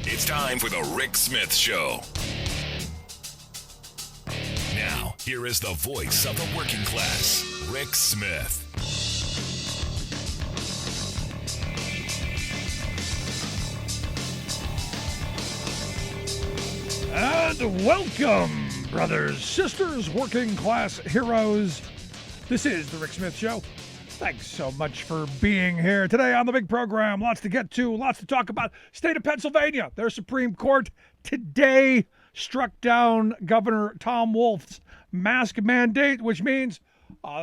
It's time for the Rick Smith Show. Now, here is the voice of the working class, Rick Smith. And welcome, brothers, sisters, working class heroes. This is the Rick Smith Show. Thanks so much for being here today on the big program. Lots to get to, lots to talk about. State of Pennsylvania, their Supreme Court today struck down Governor Tom Wolf's mask mandate, which means,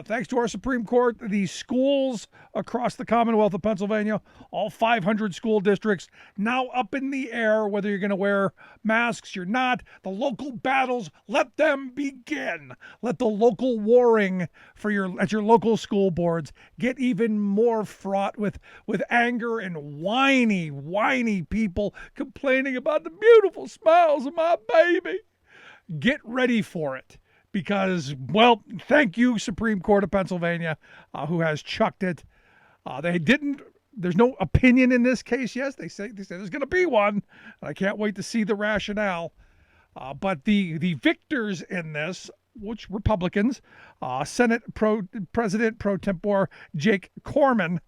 thanks to our Supreme Court, the schools across the Commonwealth of Pennsylvania, all 500 school districts, now up in the air whether you're going to wear masks or not. The local battles, let them begin. Let the local warring at your local school boards get even more fraught with anger and whiny people complaining about the beautiful smiles of my baby. Get ready for it. Because, well, thank you, Supreme Court of Pennsylvania, who has chucked it. There's no opinion in this case. Yes, they say there's going to be one. I can't wait to see the rationale. But the victors in this, which Republicans, Senate President pro tempore Jake Corman,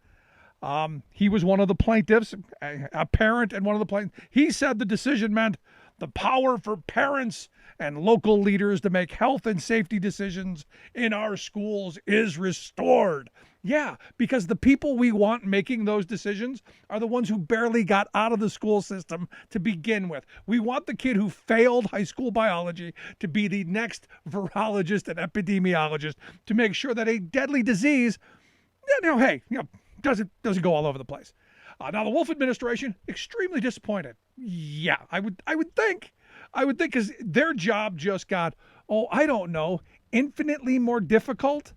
he was one of the plaintiffs, a parent and one of the plaintiffs. He said the decision meant the power for parents and local leaders to make health and safety decisions in our schools is restored. Yeah, because the people we want making those decisions are the ones who barely got out of the school system to begin with. We want the kid who failed high school biology to be the next virologist and epidemiologist to make sure that a deadly disease, doesn't go all over the place. Now, the Wolf administration, extremely disappointed. Yeah, I would think because their job just got, infinitely more difficult.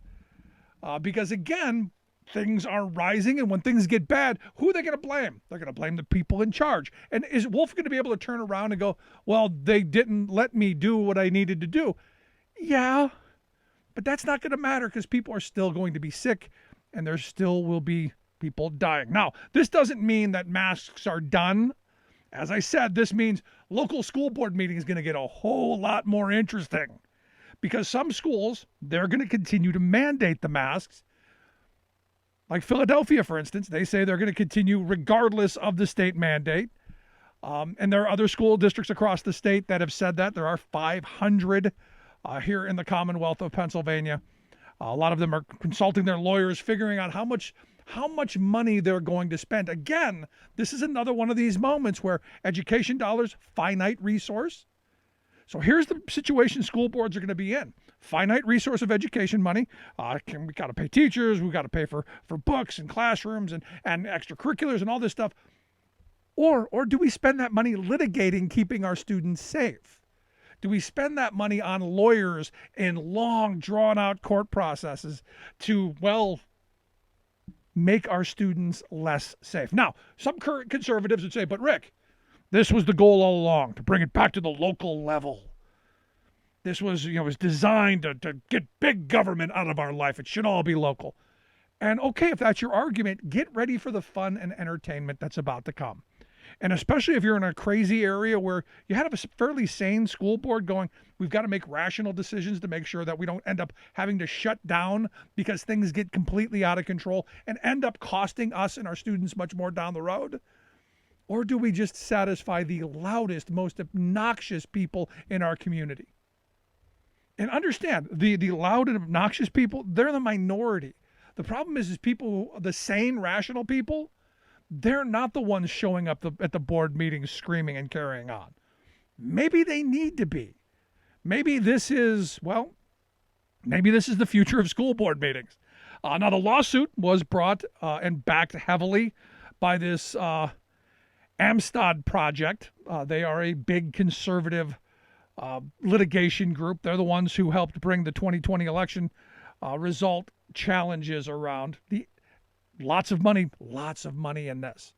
Because, again, things are rising, and when things get bad, who are they going to blame? They're going to blame the people in charge. And is Wolf going to be able to turn around and go, well, they didn't let me do what I needed to do? Yeah, but that's not going to matter because people are still going to be sick, and there still will be people dying. Now, this doesn't mean that masks are done. As I said, this means local school board meeting is going to get a whole lot more interesting because some schools, they're going to continue to mandate the masks. Like Philadelphia, for instance, they say they're going to continue regardless of the state mandate. And there are other school districts across the state that have said that. There are 500 here in the Commonwealth of Pennsylvania. A lot of them are consulting their lawyers, figuring out how much money they're going to spend. Again, this is another one of these moments where education dollars, finite resource. So here's the situation school boards are going to be in. Finite resource of education money. We got to pay teachers. We got to pay for books and classrooms and extracurriculars and all this stuff. Or do we spend that money litigating, keeping our students safe? Do we spend that money on lawyers in long, drawn-out court processes to, make our students less safe? Now, some current conservatives would say, but Rick, this was the goal all along, to bring it back to the local level. This was, was designed to get big government out of our life. It should all be local. And okay, if that's your argument, get ready for the fun and entertainment that's about to come. And especially if you're in a crazy area where you have a fairly sane school board going, we've got to make rational decisions to make sure that we don't end up having to shut down because things get completely out of control and end up costing us and our students much more down the road. Or do we just satisfy the loudest, most obnoxious people in our community? And understand, the loud and obnoxious people, they're the minority. The problem is people, the sane, rational people, they're not the ones showing up at the board meetings screaming and carrying on. Maybe they need to be. Maybe this is the future of school board meetings. Now, the lawsuit was brought and backed heavily by this Amistad Project. They are a big conservative litigation group. They're the ones who helped bring the 2020 election result challenges around. Lots of money in this.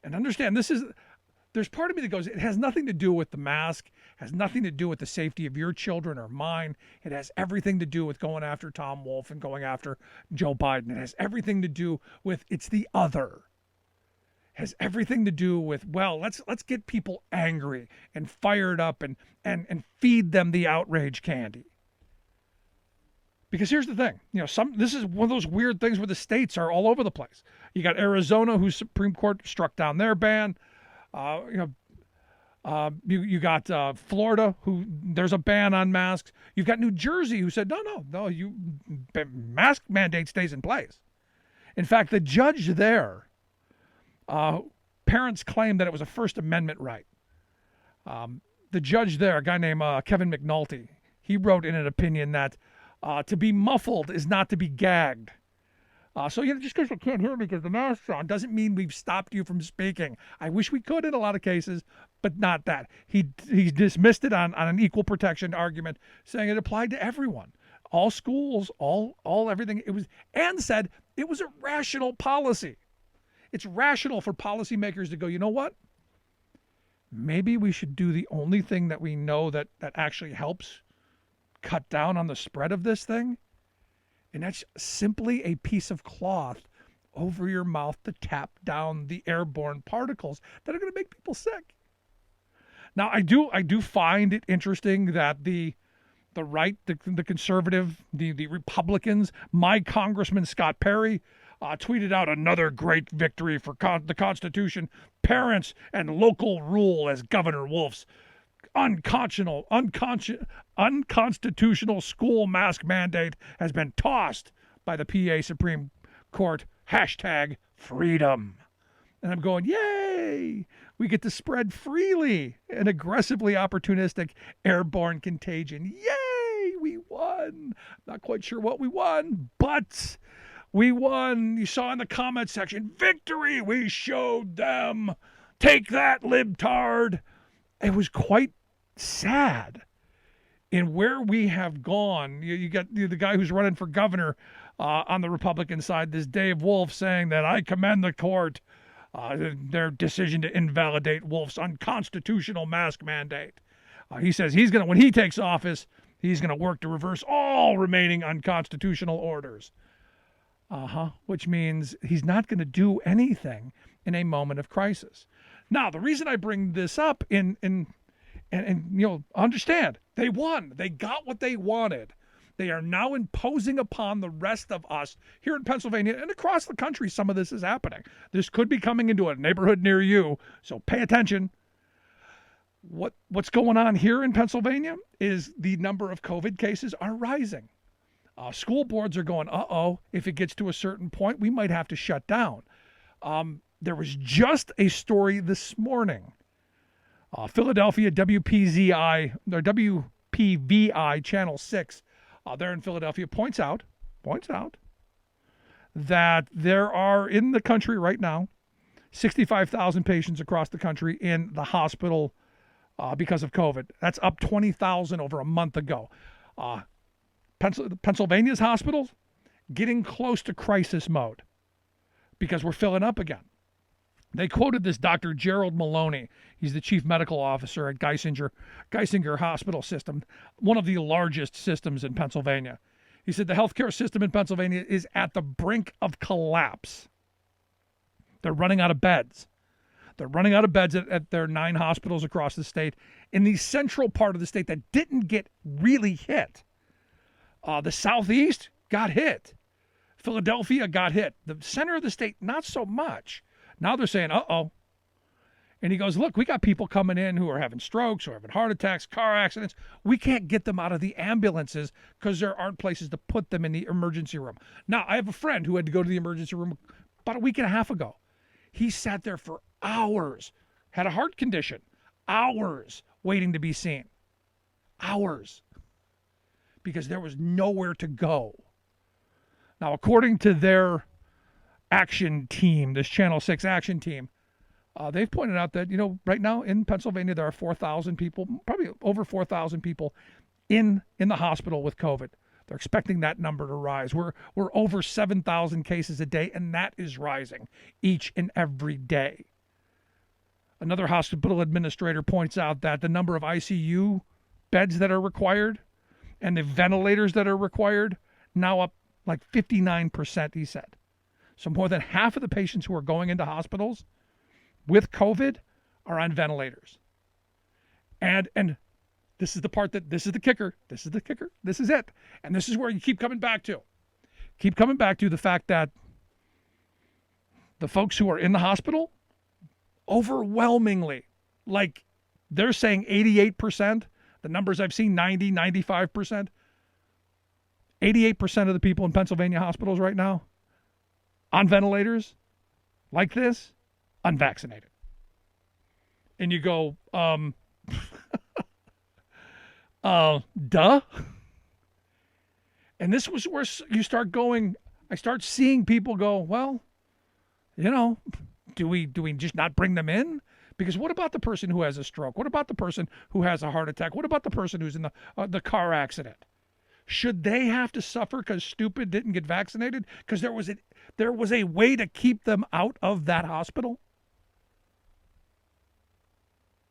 And understand, there's part of me that goes, it has nothing to do with the mask, has nothing to do with the safety of your children or mine. It has everything to do with going after Tom Wolf and going after Joe Biden. It has everything to do with it's the other. has everything to do with, well, let's get people angry and fired up and feed them the outrage candy. Because here's the thing, this is one of those weird things where the states are all over the place. You got Arizona, whose Supreme Court struck down their ban. You got Florida, who there's a ban on masks. You've got New Jersey, who said, no, mask mandate stays in place. In fact, the judge there, parents claimed that it was a First Amendment right. The judge there, a guy named Kevin McNulty, he wrote in an opinion that to be muffled is not to be gagged. So just because you can't hear me because the mask's on doesn't mean we've stopped you from speaking. I wish we could in a lot of cases, but not that. He dismissed it on an equal protection argument, saying it applied to everyone, all schools, all everything. It was, and said it was a rational policy. It's rational for policymakers to go, you know what? Maybe we should do the only thing that we know that actually helps cut down on the spread of this thing. And that's simply a piece of cloth over your mouth to tap down the airborne particles that are going to make people sick. Now, I do find it interesting that the right, the conservative, the Republicans, my Congressman Scott Perry tweeted out another great victory for the Constitution, parents and local rule as Governor Wolf's unconstitutional school mask mandate has been tossed by the PA Supreme Court. #freedom. And I'm going, yay! We get to spread freely an aggressively opportunistic airborne contagion. Yay! We won. Not quite sure what we won, but we won. You saw in the comment section, victory! We showed them. Take that, libtard. It was quite sad in where we have gone. You got the guy who's running for governor on the Republican side, this Dave Wolf, saying that I commend the court, their decision to invalidate Wolf's unconstitutional mask mandate. He says when he takes office, he's going to work to reverse all remaining unconstitutional orders. Which means he's not going to do anything in a moment of crisis. Now, the reason I bring this up and understand, they won. They got what they wanted. They are now imposing upon the rest of us here in Pennsylvania and across the country. Some of this is happening. This could be coming into a neighborhood near you, so pay attention. What's going on here in Pennsylvania is the number of COVID cases are rising. School boards are going, if it gets to a certain point, we might have to shut down. There was just a story this morning. Philadelphia WPZI, or WPVI Channel 6, there in Philadelphia points out that there are in the country right now 65,000 patients across the country in the hospital because of COVID. That's up 20,000 over a month ago. Pennsylvania's hospitals getting close to crisis mode because we're filling up again. They quoted this Dr. Gerald Maloney. He's the chief medical officer at Geisinger Hospital System, one of the largest systems in Pennsylvania. He said the healthcare system in Pennsylvania is at the brink of collapse. They're running out of beds. They're running out of beds at their 9 hospitals across the state. In the central part of the state that didn't get really hit, the southeast got hit. Philadelphia got hit. The center of the state, not so much. Now they're saying, And he goes, look, we got people coming in who are having strokes or having heart attacks, car accidents. We can't get them out of the ambulances because there aren't places to put them in the emergency room. Now, I have a friend who had to go to the emergency room about a week and a half ago. He sat there for hours, had a heart condition, hours waiting to be seen. Hours. Because there was nowhere to go. Now, according to their action team, this Channel 6 action team, they've pointed out that, right now in Pennsylvania, there are 4,000 people, probably over 4,000 people in the hospital with COVID. They're expecting that number to rise. We're over 7,000 cases a day, and that is rising each and every day. Another hospital administrator points out that the number of ICU beds that are required and the ventilators that are required now up like 59%, he said. So more than half of the patients who are going into hospitals with COVID are on ventilators. And this is the part that, this is the kicker. This is the kicker. This is it. And this is where you keep coming back to. Keep coming back to the fact that the folks who are in the hospital, overwhelmingly, like they're saying 88%, the numbers I've seen, 90, 95%, 88% of the people in Pennsylvania hospitals right now on ventilators like this, unvaccinated. And you go, duh. And this was where you start going, I start seeing people go, well, you know, do we just not bring them in? Because what about the person who has a stroke? What about the person who has a heart attack? What about the person who's in the car accident? Should they have to suffer because stupid didn't get vaccinated? Because there was a way to keep them out of that hospital?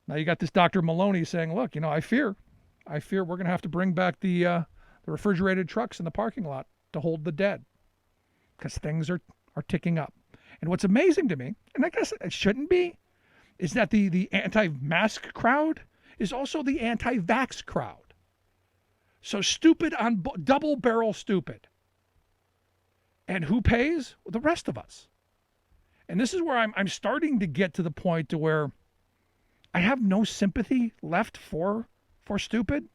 Now you got this Dr. Maloney saying, look, you know, I fear we're going to have to bring back the refrigerated trucks in the parking lot to hold the dead because things are ticking up. And what's amazing to me, and I guess it shouldn't be, is that the anti-mask crowd is also the anti-vax crowd. So stupid on double barrel stupid. And who pays? Well, the rest of us. And this is where I'm starting to get to the point to where I have no sympathy left for stupid.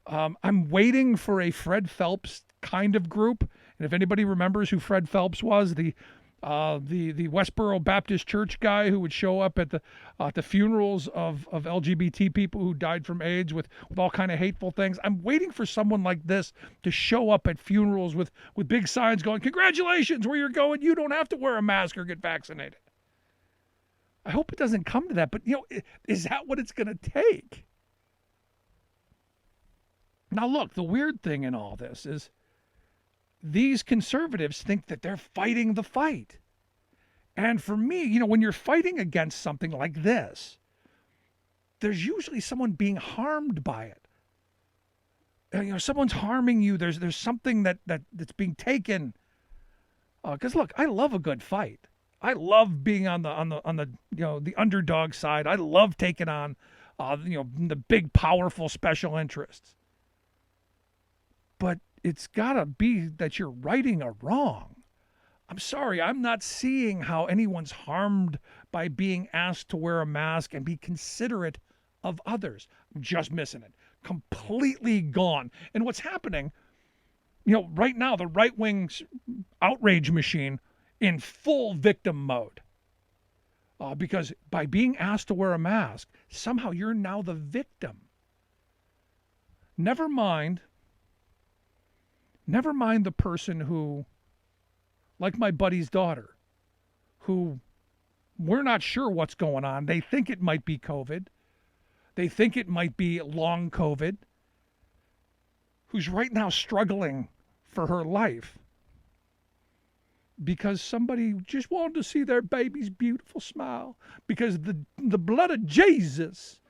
I'm waiting for a Fred Phelps kind of group. And if anybody remembers who Fred Phelps was, the Westboro Baptist Church guy who would show up at the funerals of LGBT people who died from AIDS with all kind of hateful things. I'm waiting for someone like this to show up at funerals with big signs going, congratulations, where you're going, you don't have to wear a mask or get vaccinated. I hope it doesn't come to that, but is that what it's going to take? Now look, the weird thing in all this is these conservatives think that they're fighting the fight. And for me, when you're fighting against something like this, there's usually someone being harmed by it. Someone's harming you. There's something that's being taken. Because look, I love a good fight. I love being on the underdog side. I love taking on the big powerful special interests. But it's got to be that you're righting a wrong. I'm sorry, I'm not seeing how anyone's harmed by being asked to wear a mask and be considerate of others. I'm just missing it. Completely gone. And what's happening, right now, the right-wing outrage machine in full victim mode. Because by being asked to wear a mask, somehow you're now the victim. Never mind the person who, like my buddy's daughter, who we're not sure what's going on. They think it might be COVID. They think it might be long COVID. Who's right now struggling for her life because somebody just wanted to see their baby's beautiful smile because the blood of Jesus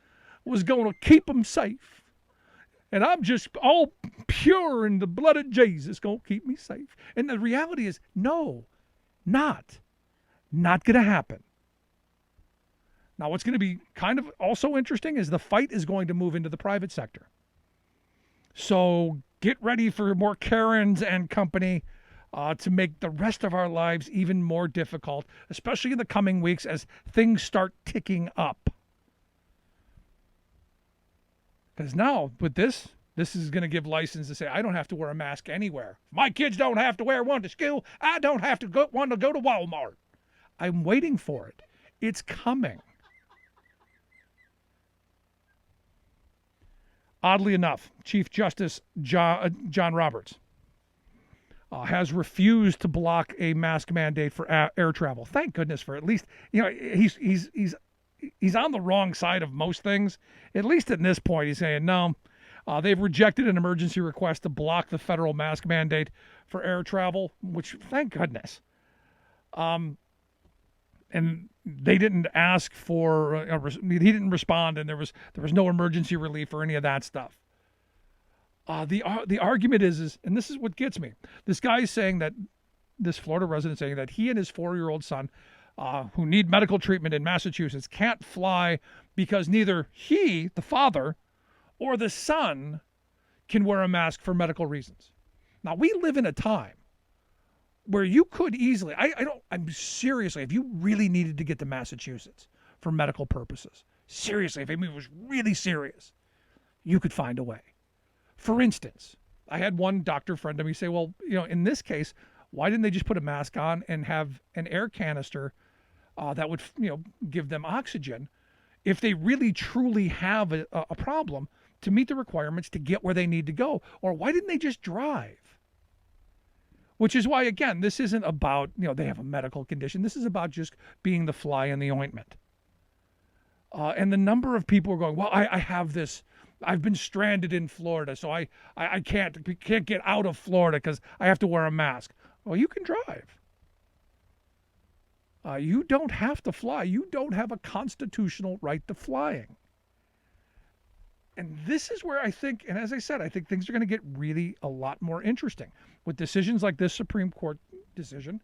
was going to keep them safe. And I'm just all pure and the blood of Jesus going to keep me safe. And the reality is, no, not going to happen. Now, what's going to be kind of also interesting is the fight is going to move into the private sector. So get ready for more Karens and company to make the rest of our lives even more difficult, especially in the coming weeks as things start ticking up. Because now, with this is going to give license to say, I don't have to wear a mask anywhere. My kids don't have to wear one to school. I don't have to go to Walmart. I'm waiting for it. It's coming. Oddly enough, Chief Justice John Roberts has refused to block a mask mandate for air travel. Thank goodness for at least, he's on the wrong side of most things. At least at this point, he's saying, no, they've rejected an emergency request to block the federal mask mandate for air travel, which, thank goodness. And they didn't ask for, he didn't respond, and there was no emergency relief or any of that stuff. The argument is, and this is what gets me, this guy is saying that, this Florida resident saying that he and his 4-year-old son who need medical treatment in Massachusetts can't fly because neither he, the father, or the son can wear a mask for medical reasons. Now, we live in a time where you could easily, I'm seriously, if you really needed to get to Massachusetts for medical purposes, seriously, if it was really serious, you could find a way. For instance, I had one doctor friend of me say, well, in this case, why didn't they just put a mask on and have an air canister that would, give them oxygen if they really truly have a problem to meet the requirements to get where they need to go? Or why didn't they just drive? Which is why, again, this isn't about, they have a medical condition. This is about just being the fly in the ointment. And the number of people are going, well, I have this. I've been stranded in Florida, so I can't get out of Florida because I have to wear a mask. Well, you can drive. You don't have to fly. You don't have a constitutional right to flying. And this is where I think, and as I said, I think things are going to get really a lot more interesting. With decisions like this Supreme Court decision,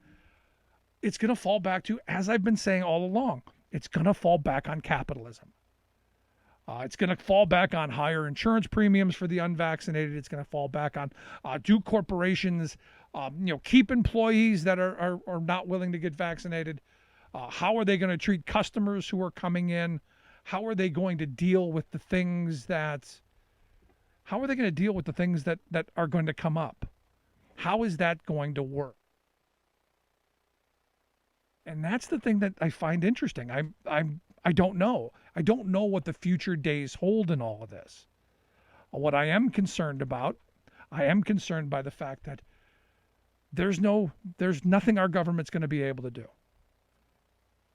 it's going to fall back to, as I've been saying all along, it's going to fall back on capitalism. It's going to fall back on higher insurance premiums for the unvaccinated. It's going to fall back on, do corporations, keep employees that are not willing to get vaccinated? How are they going to treat customers who are coming in? How are they going to deal with the things that are going to come up? How is that going to work? And that's the thing that I find interesting. I don't know. I don't know what the future days hold in all of this. What I am concerned about, I am concerned by the fact that there's nothing our government's going to be able to do.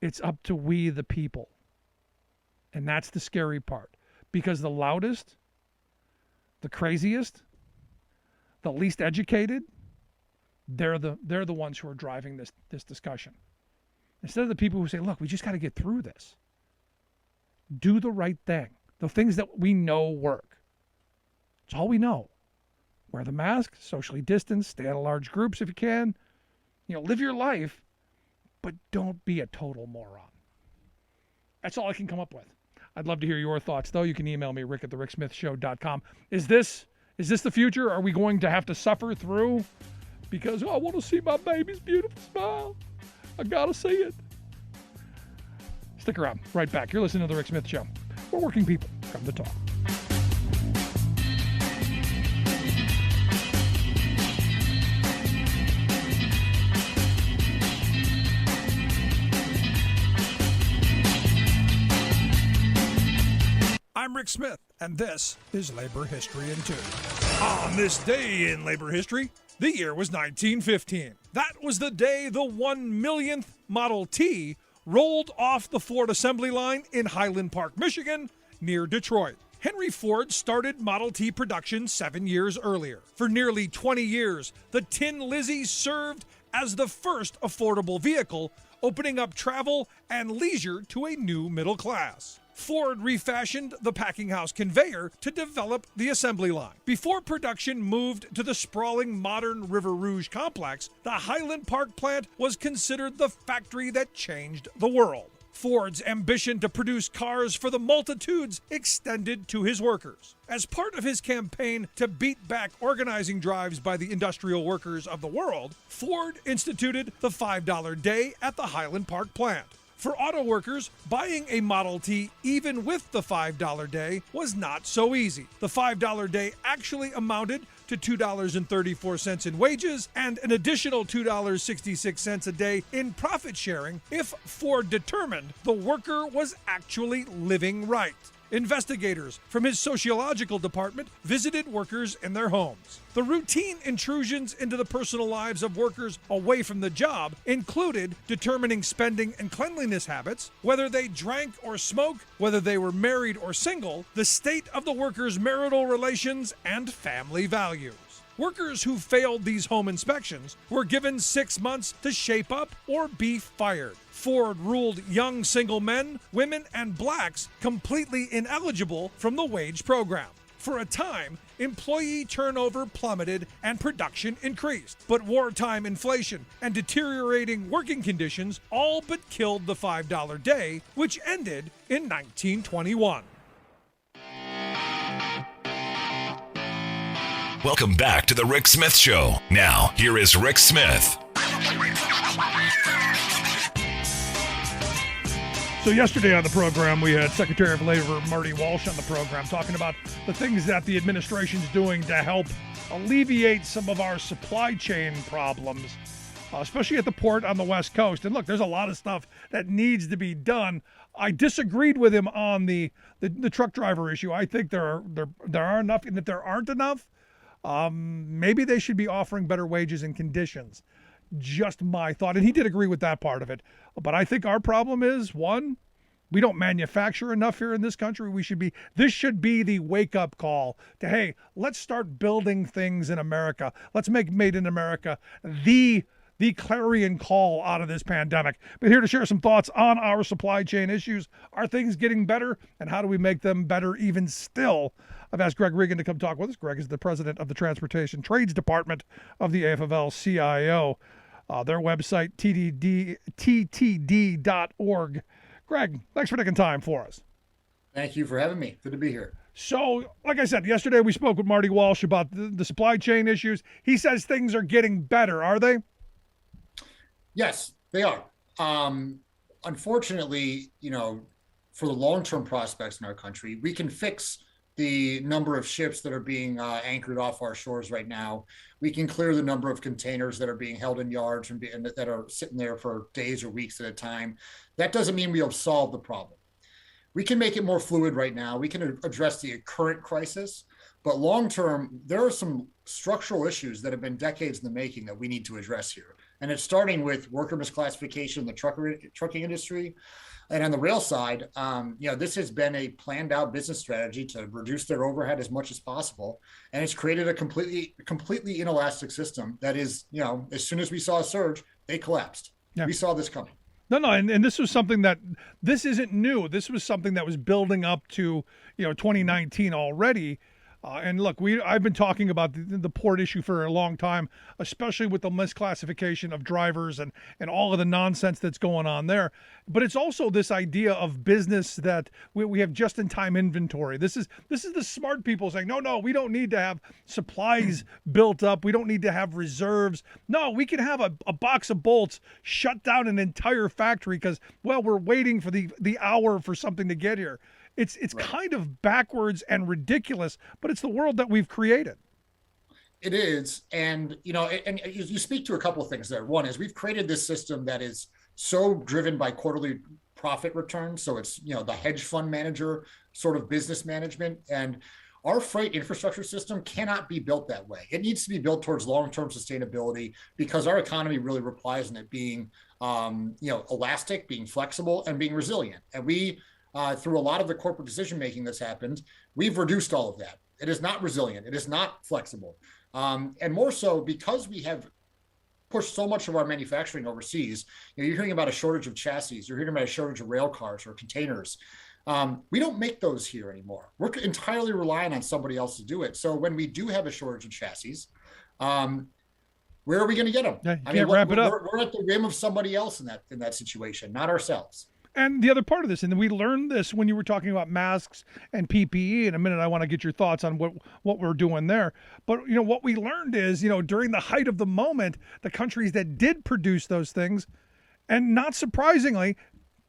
It's up to we, the people. And that's the scary part. Because the loudest, the craziest, the least educated, they're the ones who are driving this discussion. Instead of the people who say, look, we just got to get through this. Do the right thing. The things that we know work. It's all we know. Wear the mask, socially distance, stay out of large groups if you can. Live your life, but don't be a total moron. That's all I can come up with. I'd love to hear your thoughts, though. You can email me, rick@thericksmithshow.com. Is this the future? Are we going to have to suffer through? Because, I want to see my baby's beautiful smile. I got to see it. Stick around. Right back. You're listening to The Rick Smith Show, where working people come to talk. I'm Rick Smith, and this is Labor History in 2. On this day in labor history, the year was 1915. That was the day the 1,000,000th Model T rolled off the Ford assembly line in Highland Park, Michigan, near Detroit. Henry Ford started Model T production 7 years earlier. For nearly 20 years, the Tin Lizzie served as the first affordable vehicle, opening up travel and leisure to a new middle class. Ford refashioned the packing house conveyor to develop the assembly line. Before production moved to the sprawling modern River Rouge complex, the Highland Park plant was considered the factory that changed the world. Ford's ambition to produce cars for the multitudes extended to his workers. As part of his campaign to beat back organizing drives by the industrial workers of the world, Ford instituted the $5 day at the Highland Park plant. For auto workers, buying a Model T, even with the $5 day, was not so easy. The $5 day actually amounted to $2.34 in wages and an additional $2.66 a day in profit sharing if Ford determined the worker was actually living right. Investigators from his sociological department visited workers in their homes. The routine intrusions into the personal lives of workers away from the job included determining spending and cleanliness habits, whether they drank or smoked, whether they were married or single, the state of the workers' marital relations, and family values. Workers who failed these home inspections were given 6 months to shape up or be fired. Ford ruled young single men, women, and blacks completely ineligible from the wage program. For a time, employee turnover plummeted and production increased. But wartime inflation and deteriorating working conditions all but killed the $5 day, which ended in 1921. Welcome back to the Rick Smith Show. Now, here is Rick Smith. So yesterday on the program, we had Secretary of Labor Marty Walsh on the program talking about the things that the administration's doing to help alleviate some of our supply chain problems, especially at the port on the West Coast. And look, there's a lot of stuff that needs to be done. I disagreed with him on the truck driver issue. I think there are enough, and if there aren't enough, maybe they should be offering better wages and conditions. Just my thought. And he did agree with that part of it. But I think our problem is, one, we don't manufacture enough here in this country. This should be the wake-up call to, hey, let's start building things in America. Let's make Made in America the clarion call out of this pandemic. But here to share some thoughts on our supply chain issues. Are things getting better? And how do we make them better even still? I've asked Greg Regan to come talk with us. Greg is the president of the Transportation Trades Department of the AFL-CIO. Their website, ttd.org. Greg, thanks for taking time for us. Thank you for having me. Good to be here. So, like I said, yesterday we spoke with Marty Walsh about the supply chain issues. He says things are getting better. Are they? Yes, they are. Unfortunately, for the long-term prospects in our country, we can fix the number of ships that are being anchored off our shores right now. We can clear the number of containers that are being held in yards and that are sitting there for days or weeks at a time. That doesn't mean we'll solve the problem. We can make it more fluid right now. We can address the current crisis, but long-term, there are some structural issues that have been decades in the making that we need to address here. And it's starting with worker misclassification in the trucking industry. And on the rail side, this has been a planned out business strategy to reduce their overhead as much as possible. And it's created a completely inelastic system that is, as soon as we saw a surge, they collapsed. Yeah. We saw this coming. No, and this was something this isn't new. This was something that was building up to, 2019 already. And look, I've been talking about the port issue for a long time, especially with the misclassification of drivers and all of the nonsense that's going on there. But it's also this idea of business that we have just-in-time inventory. This is the smart people saying, no, we don't need to have supplies built up. We don't need to have reserves. No, we can have a box of bolts shut down an entire factory because, we're waiting for the hour for something to get here. It's right. Kind of backwards and ridiculous, but it's the world that we've created. It is. And, and you speak to a couple of things there. One is we've created this system that is so driven by quarterly profit returns. So it's, the hedge fund manager sort of business management. And our freight infrastructure system cannot be built that way. It needs to be built towards long-term sustainability because our economy really relies on it being, elastic, being flexible, and being resilient. And we, through a lot of the corporate decision-making that's happened, we've reduced all of that. It is not resilient. It is not flexible. And more so because we have pushed so much of our manufacturing overseas. You're hearing about a shortage of chassis. You're hearing about a shortage of rail cars or containers. We don't make those here anymore. We're entirely relying on somebody else to do it. So when we do have a shortage of chassis, where are we going to get them? Yeah, you can't wrap it up. We're at the whim of somebody else in that situation, not ourselves. And the other part of this, and we learned this when you were talking about masks and PPE. In a minute, I want to get your thoughts on what we're doing there. But, what we learned is, during the height of the moment, the countries that did produce those things, and not surprisingly,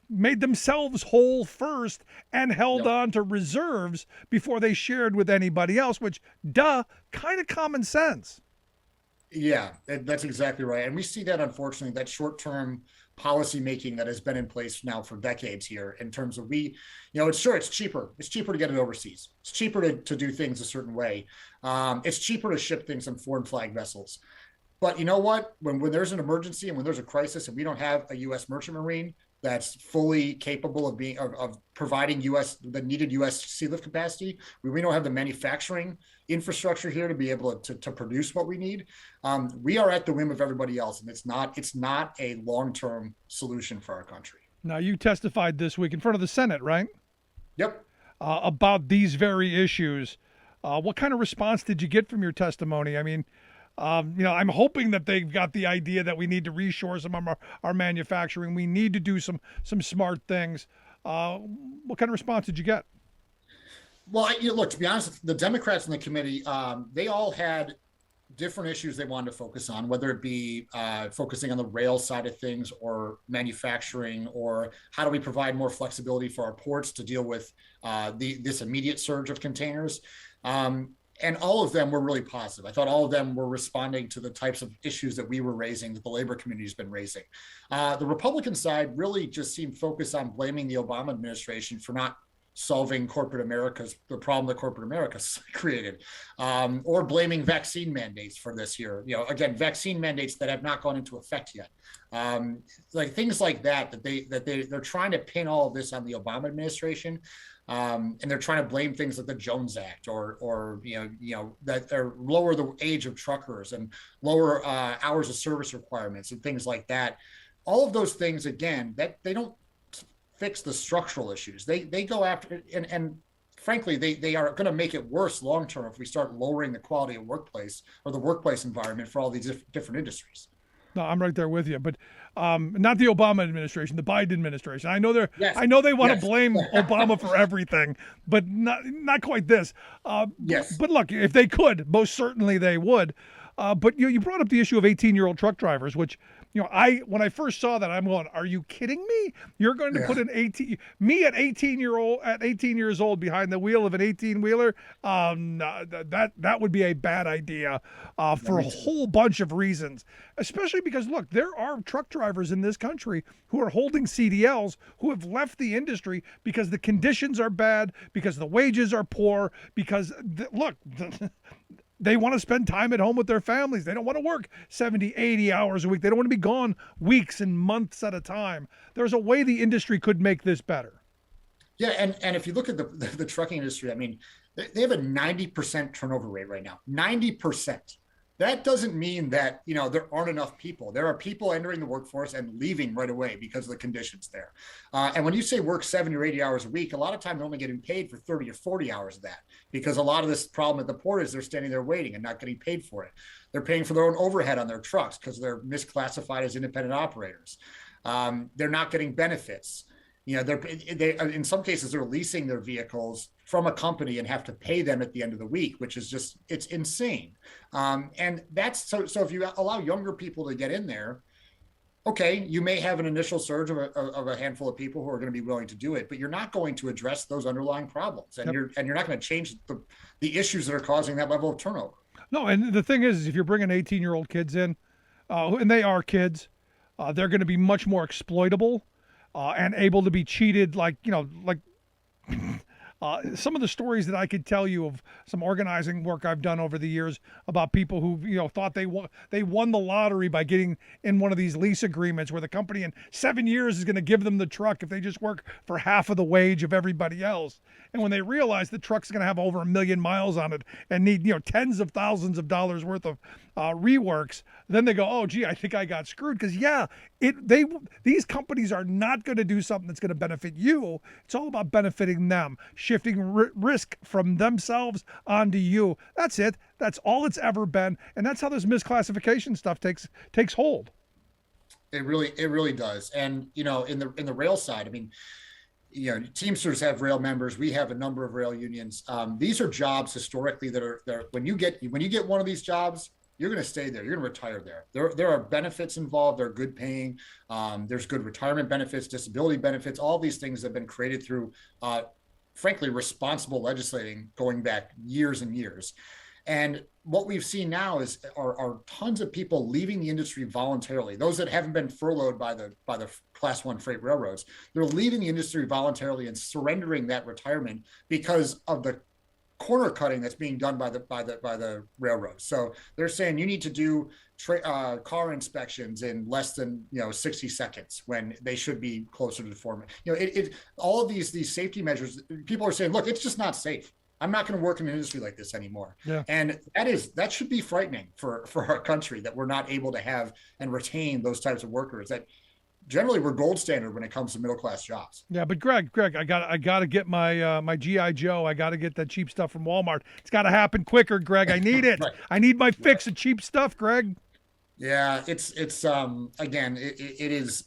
made themselves whole first and held on to reserves before they shared with anybody else, which, kind of common sense. Yeah, that's exactly right. And we see that, unfortunately, that short-term policy making that has been in place now for decades here in terms of it's cheaper. It's cheaper to get it overseas. It's cheaper to do things a certain way. It's cheaper to ship things on foreign flag vessels. But you know what? When there's an emergency and when there's a crisis and we don't have a U.S. merchant marine that's fully capable of providing the needed U.S. sea lift capacity, we don't have the manufacturing infrastructure here to be able to produce what we need. We are at the whim of everybody else, and it's not a long-term solution for our country. Now, you testified this week in front of the Senate, right? Yep. About these very issues. What kind of response did you get from your testimony? I mean, I'm hoping that they've got the idea that we need to reshore some of our manufacturing. We need to do some smart things. What kind of response did you get? Well, look, to be honest, the Democrats in the committee, they all had different issues they wanted to focus on, whether it be focusing on the rail side of things or manufacturing, or how do we provide more flexibility for our ports to deal with this immediate surge of containers. And all of them were really positive. I thought all of them were responding to the types of issues that we were raising, that the labor community has been raising. The Republican side really just seemed focused on blaming the Obama administration for not solving the problem that corporate America's created, or blaming vaccine mandates for this year. Again, vaccine mandates that have not gone into effect yet. Like things like that they're trying to pin all of this on the Obama administration. And they're trying to blame things like the Jones Act or that they're lower the age of truckers and lower hours of service requirements and things like that. All of those things, again, that they don't fix the structural issues. They go after and frankly, they are going to make it worse long term if we start lowering the quality of workplace or the workplace environment for all these different industries. No, I'm right there with you, but not the Obama administration, the Biden administration. I know Yes. I know they want to blame Obama for everything, but not quite this. Yes. But look, if they could, most certainly they would. But you brought up the issue of 18-year-old truck drivers, which when I first saw that, I'm going, are you kidding me? You're going to put me at 18 years old behind the wheel of an 18-wheeler? That would be a bad idea for a whole bunch of reasons, especially because look, there are truck drivers in this country who are holding CDLs who have left the industry because the conditions are bad, because the wages are poor, because they want to spend time at home with their families. They don't want to work 70, 80 hours a week. They don't want to be gone weeks and months at a time. There's a way the industry could make this better. Yeah, and if you look at the trucking industry, I mean, they have a 90% turnover rate right now. 90%. That doesn't mean that, there aren't enough people. There are people entering the workforce and leaving right away because of the conditions there. And when you say work 70 or 80 hours a week, a lot of times they're only getting paid for 30 or 40 hours of that, because a lot of this problem at the port is they're standing there waiting and not getting paid for it. They're paying for their own overhead on their trucks because they're misclassified as independent operators. They're not getting benefits. They in some cases they're leasing their vehicles from a company and have to pay them at the end of the week, which is it's insane. And that's so if you allow younger people to get in there, okay, you may have an initial surge of a handful of people who are going to be willing to do it, but you're not going to address those underlying problems, and you're not going to change the issues that are causing that level of turnover. No, and the thing is if you're bringing 18-year-old kids in, and they are kids, they're going to be much more exploitable. And able to be cheated, some of the stories that I could tell you of some organizing work I've done over the years about people who thought they won the lottery by getting in one of these lease agreements where the company in 7 years is going to give them the truck if they just work for half of the wage of everybody else. And when they realize the truck's going to have over 1 million miles on it and need tens of thousands of dollars worth of reworks, then they go, oh gee, I think I got screwed. Because these companies are not going to do something that's going to benefit you. It's all about benefiting them, shifting risk from themselves onto you. That's it. That's all it's ever been, and that's how this misclassification stuff takes hold. It really does. And in the rail side, I mean, Teamsters have rail members. We have a number of rail unions. These are jobs historically that are there. When you get one of these jobs, you're going to stay there. You're going to retire there. There are benefits involved. They're good paying. There's good retirement benefits, disability benefits. All these things have been created through, frankly, responsible legislating going back years and years. And what we've seen now are tons of people leaving the industry voluntarily. Those that haven't been furloughed by the Class 1 freight railroads, they're leaving the industry voluntarily and surrendering that retirement because of the corner cutting that's being done by the railroads. So they're saying you need to do car inspections in less than 60 seconds when they should be closer to the 4 minutes. All of these safety measures, people are saying, look, it's just not safe. I'm not going to work in an industry like this anymore. Yeah. And that should be frightening for our country, that we're not able to have and retain those types of workers that generally we're gold standard when it comes to middle class jobs. Yeah, but Greg, I gotta get my my GI Joe. I gotta get that cheap stuff from Walmart. It's got to happen quicker, Greg. I need it. Right. I need my fix of cheap stuff, Greg. Yeah, it's again, it is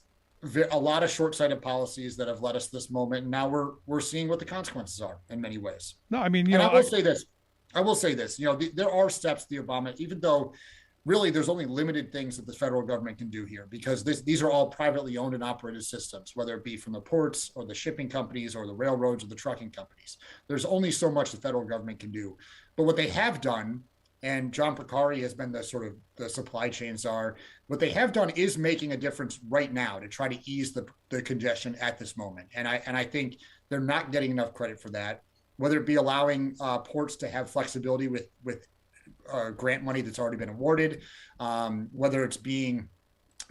a lot of short-sighted policies that have led us to this moment, and now we're seeing what the consequences are in many ways. No, I mean, I will say this. There are steps the Obama, even though really there's only limited things that the federal government can do here, because these are all privately owned and operated systems, whether it be from the ports or the shipping companies or the railroads or the trucking companies. There's only so much the federal government can do. But what they have done, and John Porcari has been the supply chain czar, what they have done is making a difference right now to try to ease the congestion at this moment. And I think they're not getting enough credit for that, whether it be allowing ports to have flexibility with grant money that's already been awarded, whether it's being,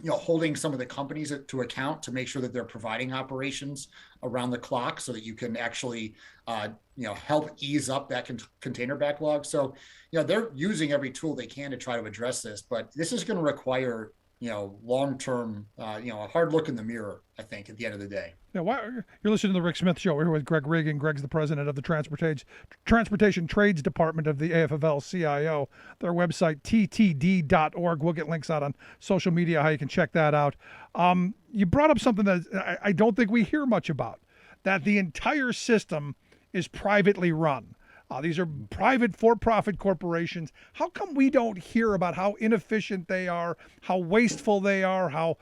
holding some of the companies to account to make sure that they're providing operations around the clock so that you can actually, help ease up that container backlog. So, they're using every tool they can to try to address this, but this is going to require, long-term, a hard look in the mirror, I think, at the end of the day. Yeah, you're listening to the Rick Smith Show. We're here with Greg Regan. Greg's the president of the Transportation Trades Department of the AFL-CIO. Their website, ttd.org. We'll get links out on social media how you can check that out. You brought up something that I don't think we hear much about, that the entire system is privately run. These are private for-profit corporations. How come we don't hear about how inefficient they are, how wasteful they are, how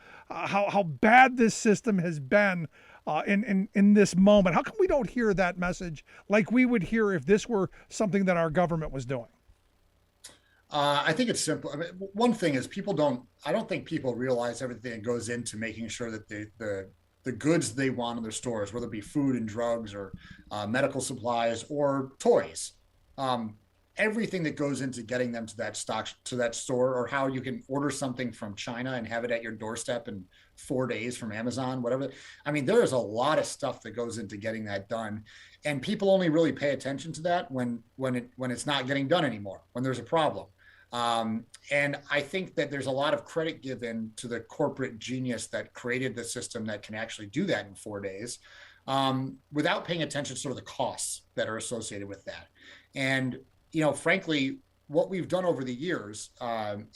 bad this system has been in this moment? How come we don't hear that message like we would hear if this were something that our government was doing? I think it's simple. I mean, one thing is I don't think people realize everything that goes into making sure that the goods they want in their stores, whether it be food and drugs or medical supplies or toys, everything that goes into getting them to that store, or how you can order something from China and have it at your doorstep in 4 days from Amazon, whatever. I mean, there is a lot of stuff that goes into getting that done, and people only really pay attention to that when it's not getting done anymore, when there's a problem. And I think that there's a lot of credit given to the corporate genius that created the system that can actually do that in 4 days, without paying attention to sort of the costs that are associated with that. And, frankly, what we've done over the years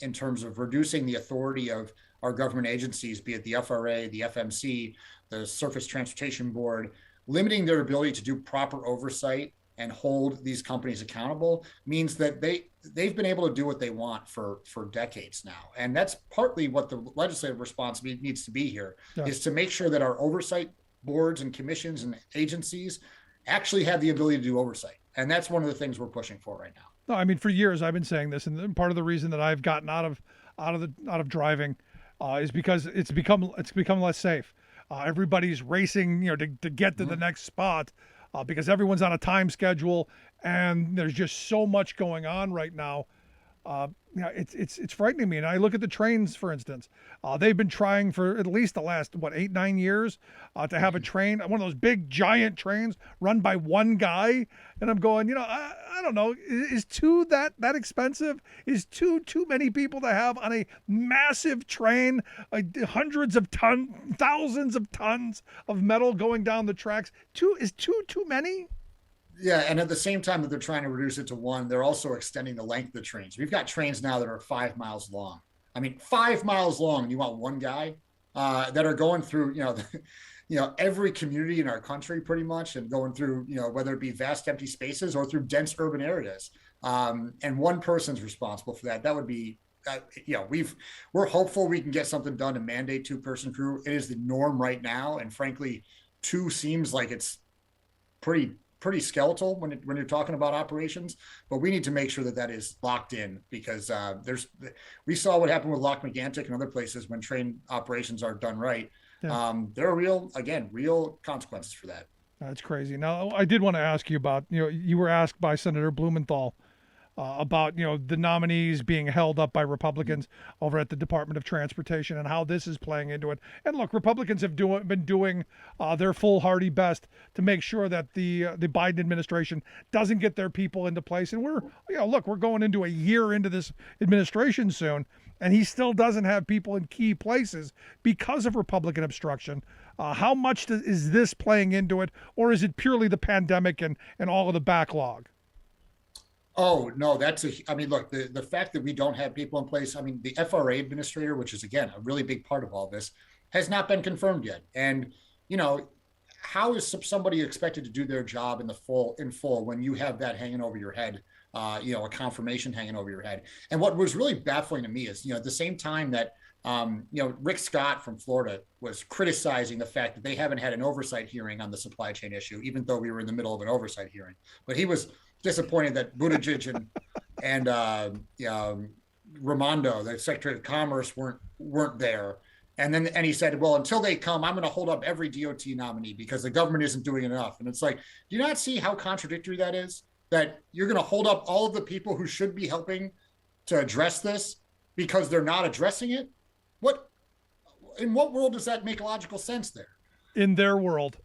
in terms of reducing the authority of our government agencies, be it the FRA, the FMC, the Surface Transportation Board, limiting their ability to do proper oversight and hold these companies accountable, means that they've been able to do what they want for decades now. And that's partly what the legislative response needs to be here, is to make sure that our oversight boards and commissions and agencies actually have the ability to do oversight. And that's one of the things we're pushing for right now. No, I mean, for years I've been saying this, and part of the reason that I've gotten out of driving is because it's become less safe. Everybody's racing, to get to the next spot. Because everyone's on a time schedule, and there's just so much going on right now. It's frightening me. And I look at the trains, for instance. They've been trying for at least the last 8-9 years to have a train, one of those big giant trains run by one guy. And I'm going, I don't know, is two that expensive? Is too many people to have on a massive train, hundreds of tons, thousands of tons of metal going down the tracks? Too many? Yeah, and at the same time that they're trying to reduce it to one, they're also extending the length of the trains. We've got trains now that are 5 miles long. I mean, 5 miles long, and you want one guy that are going through, every community in our country pretty much, and going through, whether it be vast empty spaces or through dense urban areas. And one person's responsible for that. That would be, we're hopeful we can get something done to mandate 2-person crew. It is the norm right now, and frankly, 2 seems like it's pretty skeletal when you're talking about operations, but we need to make sure that is locked in, because we saw what happened with Lock McGantic and other places when train operations are done right. Yeah. There are real consequences for that. That's crazy. Now, I did want to ask you about, you were asked by Senator Blumenthal about, the nominees being held up by Republicans over at the Department of Transportation and how this is playing into it. And look, Republicans have been doing their foolhardy best to make sure that the Biden administration doesn't get their people into place. And we're going into a year into this administration soon. and he still doesn't have people in key places because of Republican obstruction. How much is this playing into it, or is it purely the pandemic and all of the backlog? Oh, no, I mean, look, the fact that we don't have people in place, I mean, the FRA administrator, which is, again, a really big part of all this, has not been confirmed yet. And, how is somebody expected to do their job in full when you have that hanging over your head, a confirmation hanging over your head? And what was really baffling to me is, at the same time that, Rick Scott from Florida was criticizing the fact that they haven't had an oversight hearing on the supply chain issue, even though we were in the middle of an oversight hearing. But he was disappointed that Buttigieg and Raimondo, the Secretary of Commerce, weren't there. And he said, well, until they come, I'm going to hold up every DOT nominee because the government isn't doing enough. And it's like, do you not see how contradictory that is? That you're going to hold up all of the people who should be helping to address this because they're not addressing it? In what world does that make logical sense there? In their world.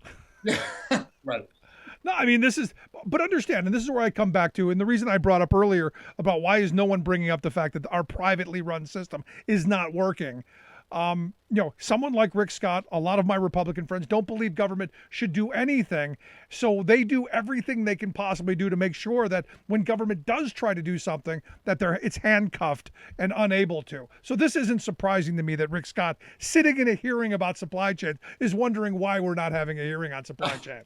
Right. No, I mean, but understand, and this is where I come back to, and the reason I brought up earlier about why is no one bringing up the fact that our privately run system is not working. Someone like Rick Scott, a lot of my Republican friends don't believe government should do anything. So they do everything they can possibly do to make sure that when government does try to do something, that it's handcuffed and unable to. So this isn't surprising to me that Rick Scott, sitting in a hearing about supply chain, is wondering why we're not having a hearing on supply chain.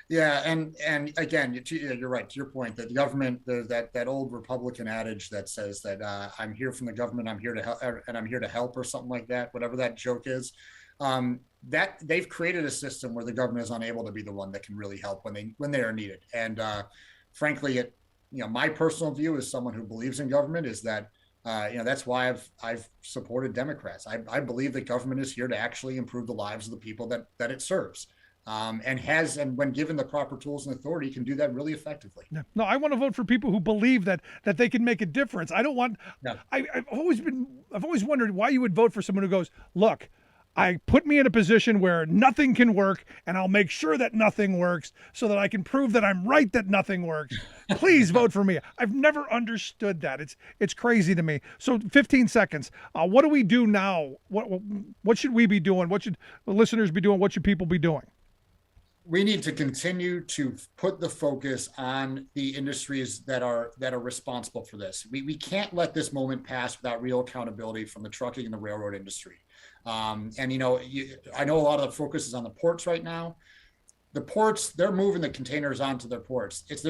Yeah, and again, you're right. To your point, that the government, that old Republican adage that says that I'm here from the government, I'm here to help, and I'm here to help, or something like that. Whatever that joke is, that they've created a system where the government is unable to be the one that can really help when they are needed. And frankly, my personal view as someone who believes in government is that that's why I've supported Democrats. I believe that government is here to actually improve the lives of the people that it serves. And when given the proper tools and authority, can do that really effectively. No, I want to vote for people who believe that they can make a difference. I don't want. No. I've always wondered why you would vote for someone who goes, look, put me in a position where nothing can work, and I'll make sure that nothing works so that I can prove that I'm right that nothing works. Please vote for me. I've never understood that. It's crazy to me. So 15 seconds. What do we do now? What should we be doing? What should the listeners be doing? What should people be doing? We need to continue to put the focus on the industries that are responsible for this. We can't let this moment pass without real accountability from the trucking and the railroad industry. I know a lot of the focus is on the ports right now. The ports, they're moving the containers onto their ports. It's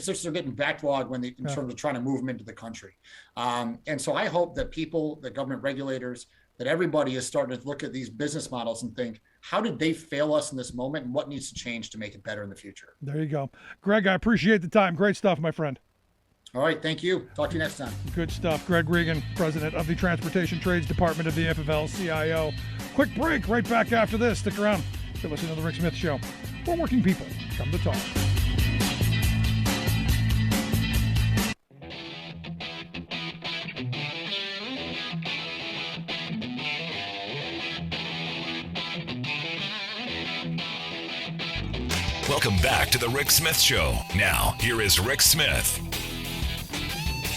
just they're getting backlogged in terms of trying to move them into the country. And so I hope that people, the government regulators, that everybody is starting to look at these business models and think, how did they fail us in this moment, and what needs to change to make it better in the future? There you go. Greg, I appreciate the time. Great stuff, my friend. All right. Thank you. Talk to you next time. Good stuff. Greg Regan, president of the Transportation Trades Department of the FFL-CIO. Quick break. Right back after this. Stick around. You're listening to The Rick Smith Show, where working people come to talk. Welcome back to the Rick Smith Show. Now, here is Rick Smith.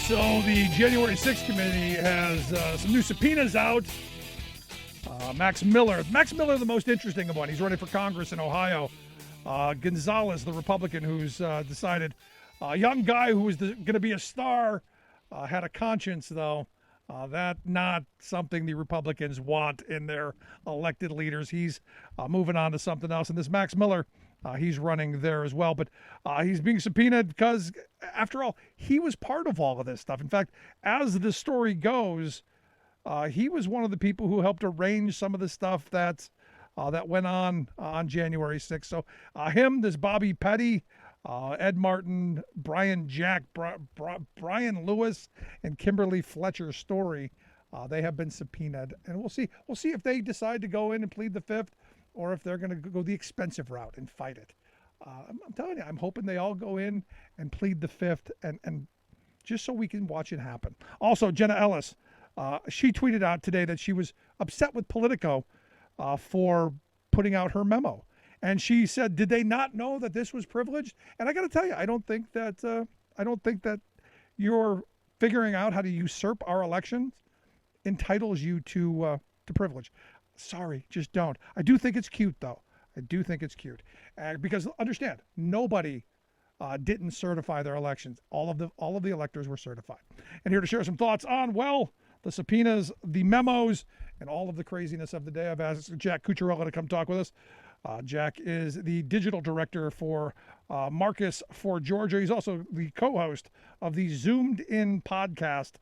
So the January 6th committee has some new subpoenas out. Max Miller, the most interesting one. He's running for Congress in Ohio. Gonzalez, the Republican, who's decided a young guy who was going to be a star, had a conscience, though. That not something the Republicans want in their elected leaders. He's moving on to something else. And this Max Miller, he's running there as well. But he's being subpoenaed because, after all, he was part of all of this stuff. In fact, as the story goes, he was one of the people who helped arrange some of the stuff that went on January 6th. So this Bobby Petty, Ed Martin, Brian Jack, Brian Lewis, and Kimberly Fletcher Story, they have been subpoenaed. And we'll see if they decide to go in and plead the fifth, or if they're going to go the expensive route and fight it. I'm telling you, I'm hoping they all go in and plead the fifth, and just so we can watch it happen. Also, Jenna Ellis, she tweeted out today that she was upset with Politico for putting out her memo. And she said, did they not know that this was privileged? And I got to tell you, I don't think that you're figuring out how to usurp our elections entitles you to privilege. Sorry, just don't. I do think it's cute, though. I do think it's cute because understand, nobody didn't certify their elections. All of the electors were certified. And here to share some thoughts on the subpoenas, the memos, and all of the craziness of the day, I've asked Jack Cucciarella to come talk with us. Jack is the digital director for Marcus for Georgia. He's also the co-host of the Zoomed In podcast.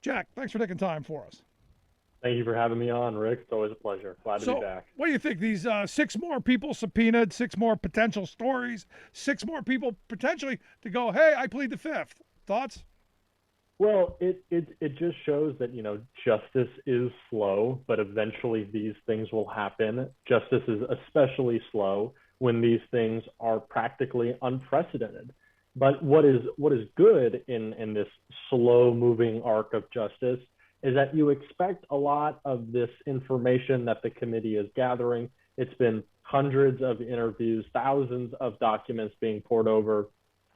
Jack, thanks for taking time for us. Thank you for having me on, Rick. It's always a pleasure. Glad to be back. What do you think? These 6 more people subpoenaed, 6 more potential stories, 6 more people potentially to go, hey, I plead the fifth. Thoughts? Well, it just shows that, justice is slow, but eventually these things will happen. Justice is especially slow when these things are practically unprecedented. But what is good in this slow-moving arc of justice is that you expect a lot of this information that the committee is gathering. It's been hundreds of interviews, thousands of documents being poured over.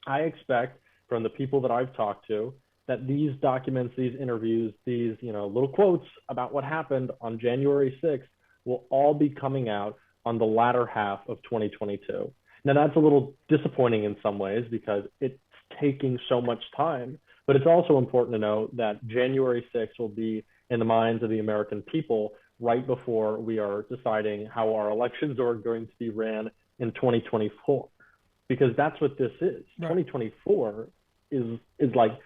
I expect from the people that I've talked to that these documents, these interviews, these little quotes about what happened on January 6th will all be coming out on the latter half of 2022. Now, that's a little disappointing in some ways because it's taking so much time, but it's also important to know that January 6th will be in the minds of the American people right before we are deciding how our elections are going to be ran in 2024, because that's what this is. Right. 2024 is like,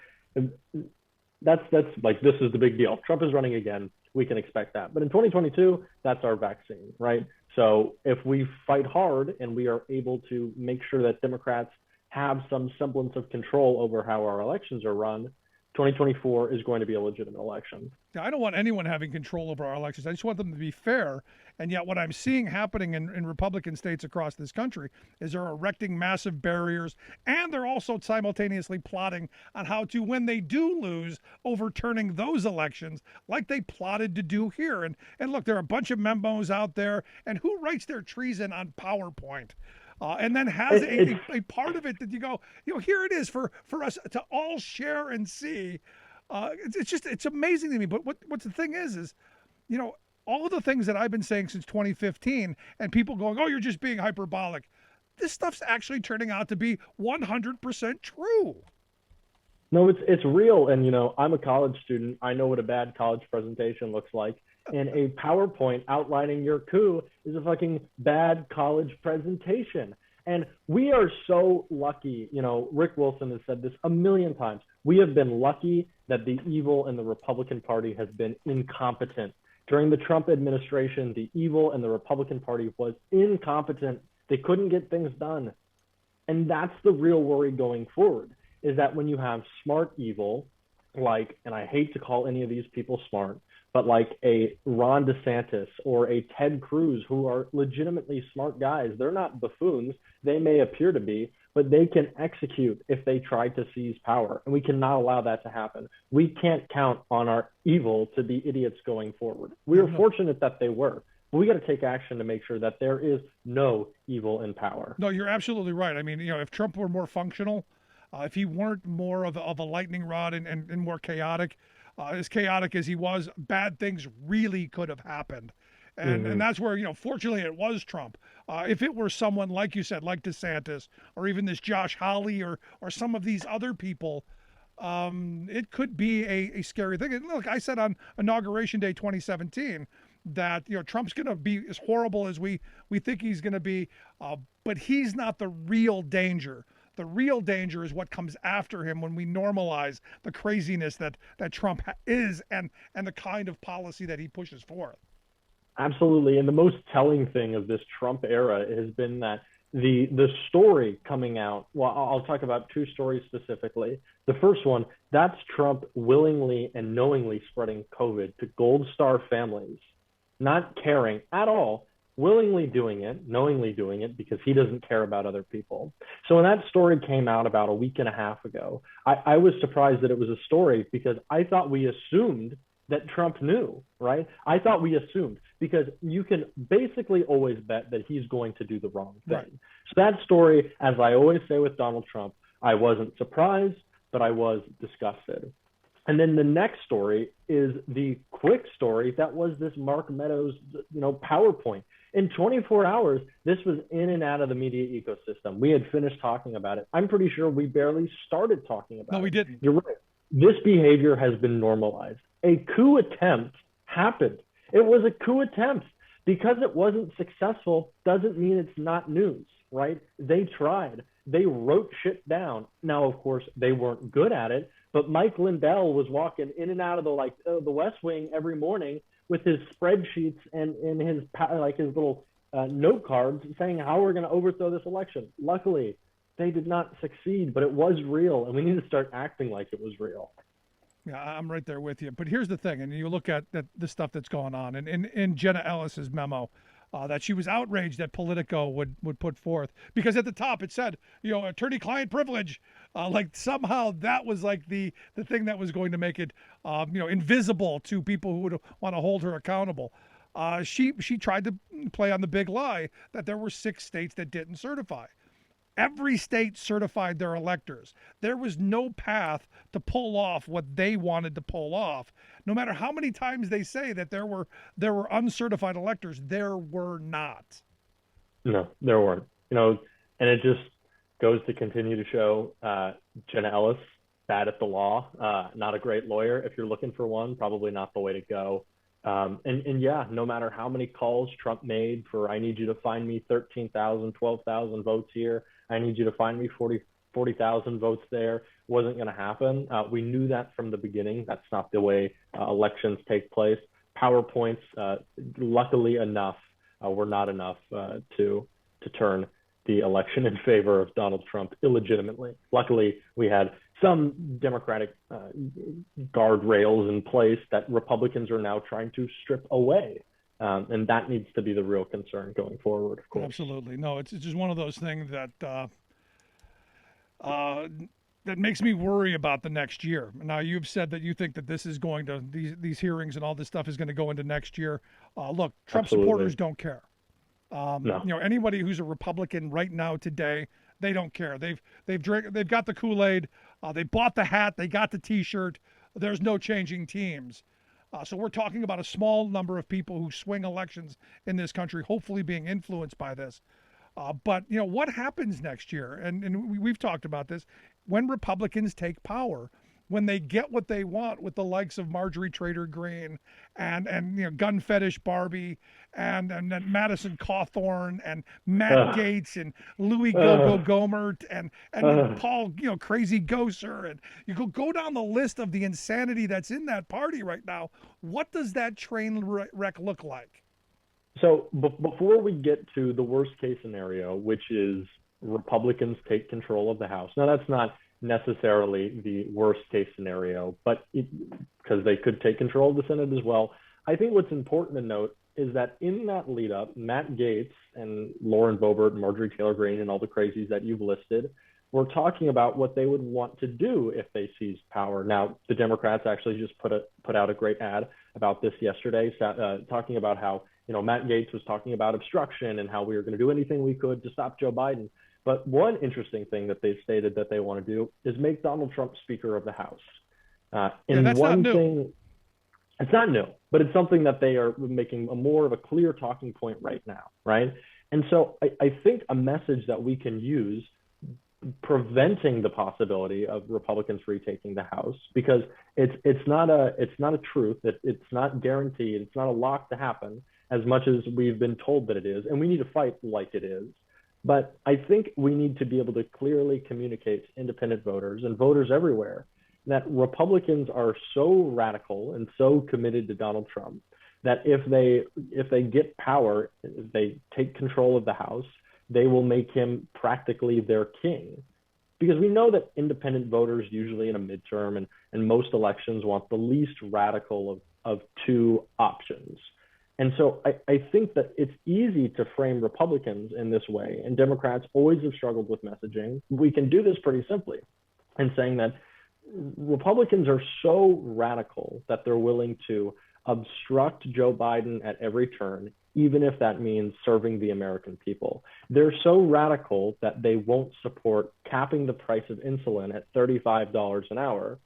that's like, this is the big deal. Trump is running again. We can expect that. But in 2022, that's our vaccine, right? So if we fight hard and we are able to make sure that Democrats have some semblance of control over how our elections are run, 2024 is going to be a legitimate election. I don't want anyone having control over our elections. I just want them to be fair. And yet what I'm seeing happening in Republican states across this country is they're erecting massive barriers, and they're also simultaneously plotting on how to, when they do lose, overturning those elections like they plotted to do here. And look, there are a bunch of memos out there, and who writes their treason on PowerPoint? And then has a part of it that you go, here it is for us to all share and see. It's amazing to me. But what the thing is, all of the things that I've been saying since 2015 and people going, oh, you're just being hyperbolic. This stuff's actually turning out to be 100% true. No, it's real. And, I'm a college student. I know what a bad college presentation looks like. And a PowerPoint outlining your coup is a fucking bad college presentation. And we are so lucky. Rick Wilson has said this a million times. We have been lucky that the evil in the Republican Party has been incompetent. During the Trump administration, the evil in the Republican Party was incompetent. They couldn't get things done. And that's the real worry going forward, is that when you have smart evil, like, and I hate to call any of these people smart, but like a Ron DeSantis or a Ted Cruz, who are legitimately smart guys. They're not buffoons. They may appear to be, but they can execute if they try to seize power. And we cannot allow that to happen. We can't count on our evil to be idiots going forward. We are fortunate that they were. But we got to take action to make sure that there is no evil in power. No, you're absolutely right. I mean, if Trump were more functional, if he weren't more of a lightning rod and more chaotic, as chaotic as he was, bad things really could have happened. And that's where, fortunately it was Trump. If it were someone, like you said, like DeSantis, or even this Josh Hawley or some of these other people, it could be a scary thing. And look, I said on Inauguration Day 2017 that, Trump's going to be as horrible as we think he's going to be, but he's not the real danger. The real danger is what comes after him when we normalize the craziness that Trump is and the kind of policy that he pushes forth. Absolutely. And the most telling thing of this Trump era has been that the story coming out, well, I'll talk about 2 stories specifically. The first one, that's Trump willingly and knowingly spreading COVID to Gold Star families, not caring at all, willingly doing it, knowingly doing it, because he doesn't care about other people. So when that story came out about a week and a half ago, I was surprised that it was a story, because I thought we assumed that Trump knew, right? I thought we assumed, because you can basically always bet that he's going to do the wrong thing. Right. So that story, as I always say with Donald Trump, I wasn't surprised, but I was disgusted. And then the next story is the quick story that was this Mark Meadows, PowerPoint. In 24 hours, this was in and out of the media ecosystem. We had finished talking about it. I'm pretty sure we barely started talking about it. No, we didn't. You're right. This behavior has been normalized. A coup attempt happened. It was a coup attempt. Because it wasn't successful doesn't mean it's not news, right? They tried. They wrote shit down. Now, of course, they weren't good at it, but Mike Lindell was walking in and out of the West Wing every morning with his spreadsheets and his little note cards saying how we're going to overthrow this election. Luckily, they did not succeed, but it was real, and we need to start acting like it was real. Yeah, I'm right there with you. But here's the thing, and you look at the stuff that's going on, and in Jenna Ellis's memo, that she was outraged that Politico would put forth, because at the top it said, attorney-client privilege, like somehow that was like the thing that was going to make it, invisible to people who would want to hold her accountable. She tried to play on the big lie that there were 6 states that didn't certify. Every state certified their electors. There was no path to pull off what they wanted to pull off. No matter how many times they say that there were uncertified electors, there were not. No, there weren't. And it just goes to continue to show Jenna Ellis, bad at the law, not a great lawyer. If you're looking for one, probably not the way to go. And yeah, no matter how many calls Trump made for, I need you to find me 13,000, 12,000 votes here, I need you to find me 40,000 votes there, wasn't going to happen. We knew that from the beginning. That's not the way elections take place. PowerPoints, luckily enough, were not enough to turn the election in favor of Donald Trump illegitimately. Luckily, we had some Democratic guardrails in place that Republicans are now trying to strip away. And that needs to be the real concern going forward, of course. Absolutely. No, it's just one of those things that that makes me worry about the next year. Now, you've said that you think that this is going to, these hearings and all this stuff is going to go into next year. Look, Trump Absolutely. supporters don't care. No. Anybody who's a Republican right now today, they don't care. They've got the Kool-Aid. They bought the hat. They got the T-shirt. There's no changing teams. So we're talking about a small number of people who swing elections in this country, hopefully being influenced by this. But what happens next year? And we've talked about this. When Republicans take power, when they get what they want with the likes of Marjorie Taylor Greene and gun fetish Barbie and Madison Cawthorn and Matt Gaetz and Louis Gomert and Paul Crazy Gosar, and you go down the list of the insanity that's in that party right now. What does that train wreck look like? So before we get to the worst case scenario, which is Republicans take control of the House. Now, that's not necessarily the worst case scenario, but because they could take control of the Senate as well. I think what's important to note is that in that lead up, Matt Gaetz and Lauren Boebert and Marjorie Taylor Greene and all the crazies that you've listed were talking about what they would want to do if they seized power. Now, the Democrats actually just put out a great ad about this yesterday, talking about how Matt Gaetz was talking about obstruction and how we were going to do anything we could to stop Joe Biden. But one interesting thing that they've stated that they want to do is make Donald Trump Speaker of the House. That's not new. It's not new, but it's something that they are making more of a clear talking point right now, right? And so I think a message that we can use preventing the possibility of Republicans retaking the House, because it's not a truth, that it's not guaranteed, it's not a lock to happen as much as we've been told that it is, and we need to fight like it is. But I think we need to be able to clearly communicate to independent voters and voters everywhere that Republicans are so radical and so committed to Donald Trump that if they get power, if they take control of the House, they will make him practically their king. Because we know that independent voters usually in a midterm and most elections want the least radical of two options. And so I think that it's easy to frame Republicans in this way, and Democrats always have struggled with messaging. We can do this pretty simply in saying that Republicans are so radical that they're willing to obstruct Joe Biden at every turn, even if that means serving the American people. They're so radical that they won't support capping the price of insulin at $35 an hour,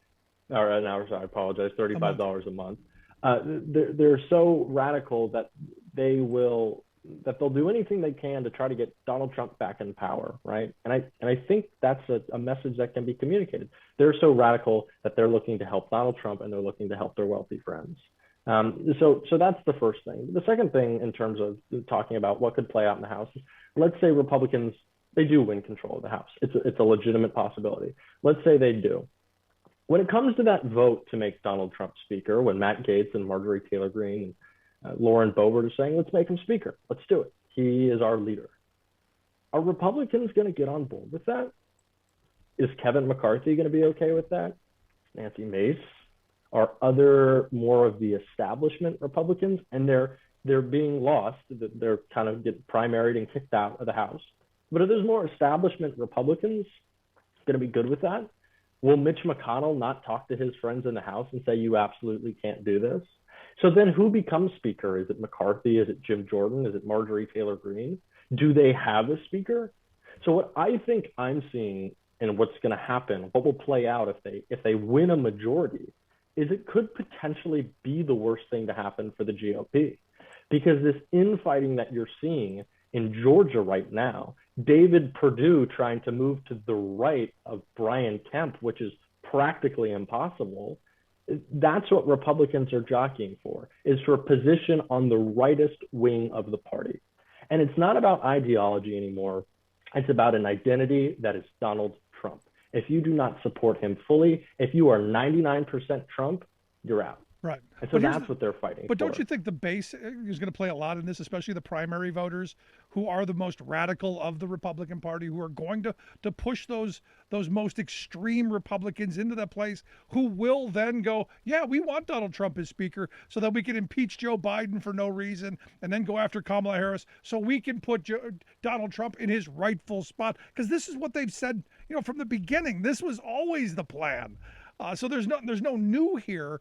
or an hour, sorry, I apologize, $35 a month. They're so radical that they'll do anything they can to try to get Donald Trump back in power, right? And I think that's a message that can be communicated. They're so radical that they're looking to help Donald Trump and they're looking to help their wealthy friends. So that's the first thing. The second thing, in terms of talking about what could play out in the House, is let's say Republicans, they do win control of the House. It's a legitimate possibility. Let's say they do. When it comes to that vote to make Donald Trump speaker, when Matt Gaetz and Marjorie Taylor Greene and Lauren Boebert are saying, let's make him speaker, let's do it, he is our leader, are Republicans going to get on board with that? Is Kevin McCarthy going to be okay with that? Nancy Mace? Are other more of the establishment Republicans, and they're being lost, they're kind of get primaried and kicked out of the House? But are those more establishment Republicans going to be good with that? Will Mitch McConnell not talk to his friends in the House and say, you absolutely can't do this? So then who becomes speaker? Is it McCarthy? Is it Jim Jordan? Is it Marjorie Taylor Greene? Do they have a speaker? So what I think I'm seeing, and what's going to happen, what will play out if they win a majority, is it could potentially be the worst thing to happen for the GOP. Because this infighting that you're seeing in Georgia right now, David Perdue trying to move to the right of Brian Kemp, which is practically impossible, that's what Republicans are jockeying for, is for a position on the rightest wing of the party. And it's not about ideology anymore. It's about an identity that is Donald Trump. If you do not support him fully, if you are 99% Trump, you're out. Right. And so that's what they're fighting But for. don't you think the base is going to play a lot in this, especially the primary voters who are the most radical of the Republican Party, who are going to push those most extreme Republicans into that place, who will then go, yeah, we want Donald Trump as speaker so that we can impeach Joe Biden for no reason and then go after Kamala Harris so we can put Donald Trump in his rightful spot? Because this is what they've said, from the beginning. This was always the plan. So there's no new here.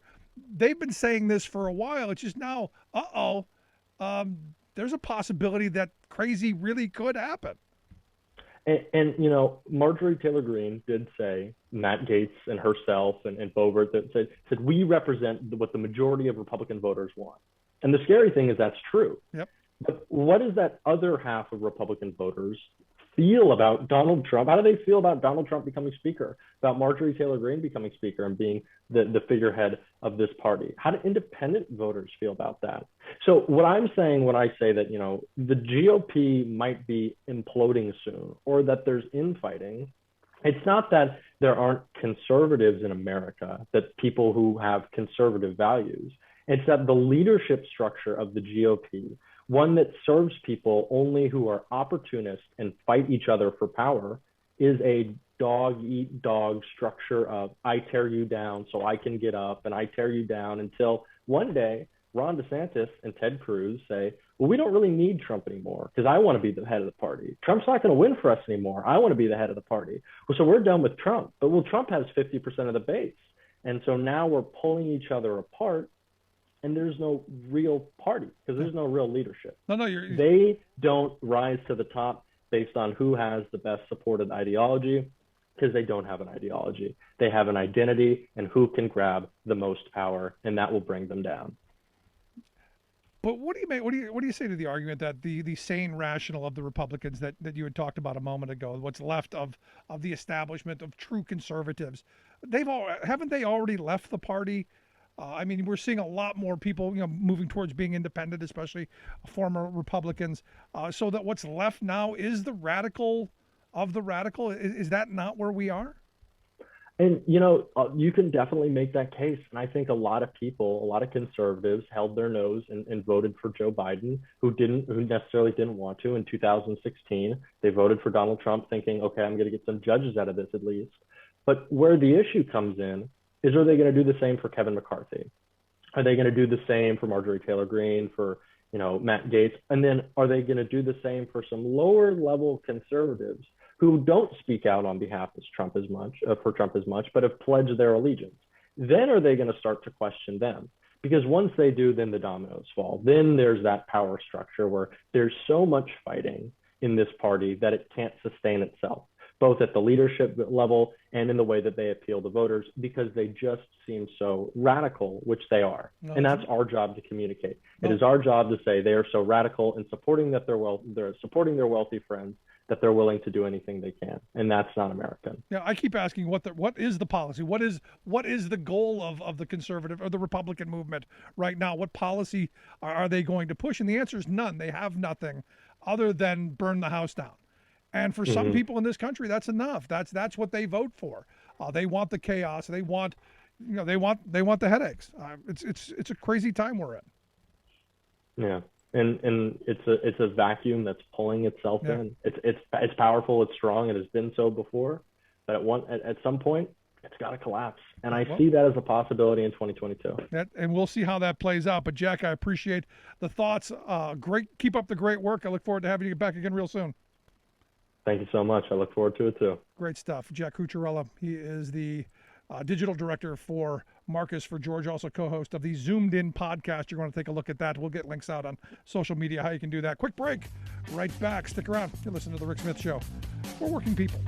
They've been saying this for a while. It's just now, there's a possibility that crazy really could happen. And Marjorie Taylor Greene did say, Matt Gaetz and herself and Boebert, that said we represent what the majority of Republican voters want. And the scary thing is that's true. Yep. But what does that other half of Republican voters feel about Donald Trump? How do they feel about Donald Trump becoming speaker, about Marjorie Taylor Greene becoming speaker and being the figurehead of this party? How do independent voters feel about that? So what I'm saying when I say that, the GOP might be imploding soon, or that there's infighting, it's not that there aren't conservatives in America, that people who have conservative values. It's that the leadership structure of the GOP, one that serves people only who are opportunists and fight each other for power, is a dog-eat-dog structure of I tear you down so I can get up, and I tear you down until one day Ron DeSantis and Ted Cruz say, well, we don't really need Trump anymore because I want to be the head of the party. Trump's not going to win for us anymore. I want to be the head of the party. Well, so we're done with Trump. But Trump has 50% of the base. And so now we're pulling each other apart. And there's no real party because there's no real leadership. They don't rise to the top based on who has the best supported ideology, because they don't have an ideology. They have an identity and who can grab the most power, and that will bring them down. But what do you say to the argument that the sane rational of the Republicans that you had talked about a moment ago, what's left of the establishment of true conservatives, haven't they already left the party? We're seeing a lot more people, moving towards being independent, especially former Republicans. So that what's left now is the radical of the radical. Is that not where we are? And, you can definitely make that case. And I think a lot of people, a lot of conservatives held their nose and voted for Joe Biden, who necessarily didn't want to. In 2016, they voted for Donald Trump thinking, okay, I'm going to get some judges out of this at least. But where the issue comes in is, are they going to do the same for Kevin McCarthy? Are they going to do the same for Marjorie Taylor Greene, for Matt Gaetz? And then are they going to do the same for some lower level conservatives who don't speak out on behalf of Trump as much, but have pledged their allegiance? Then are they going to start to question them? Because once they do, then the dominoes fall. Then there's that power structure where there's so much fighting in this party that it can't sustain itself. both at the leadership level and in the way that they appeal to voters, because they just seem so radical, which they are. No, and that's our job to communicate. No. It is our job to say they are so radical in supporting that they're supporting their wealthy friends, that they're willing to do anything they can, and that's not American. Yeah, I keep asking what is the policy? What is the goal of the conservative or the Republican movement right now? What policy are they going to push? And the answer is none. They have nothing other than burn the house down. And for some people in this country, that's enough. That's what they vote for. They want the chaos. They want, they want the headaches. It's a crazy time we're in. Yeah. And it's a vacuum that's pulling itself in. It's powerful, it's strong, it has been so before, but at some point it's got to collapse. And I see that as a possibility in 2022. And we'll see how that plays out. But Jack, I appreciate the thoughts. Great, keep up the great work. I look forward to having you back again real soon. Thank you so much. I look forward to it too. Great stuff. Jack Cucciarella, he is the digital director for Marcus for George, also co-host of the Zoomed In podcast. You're going to take a look at that. We'll get links out on social media, how you can do that. Quick break. Right back. Stick around. You're listening to The Rick Smith Show. We're working people.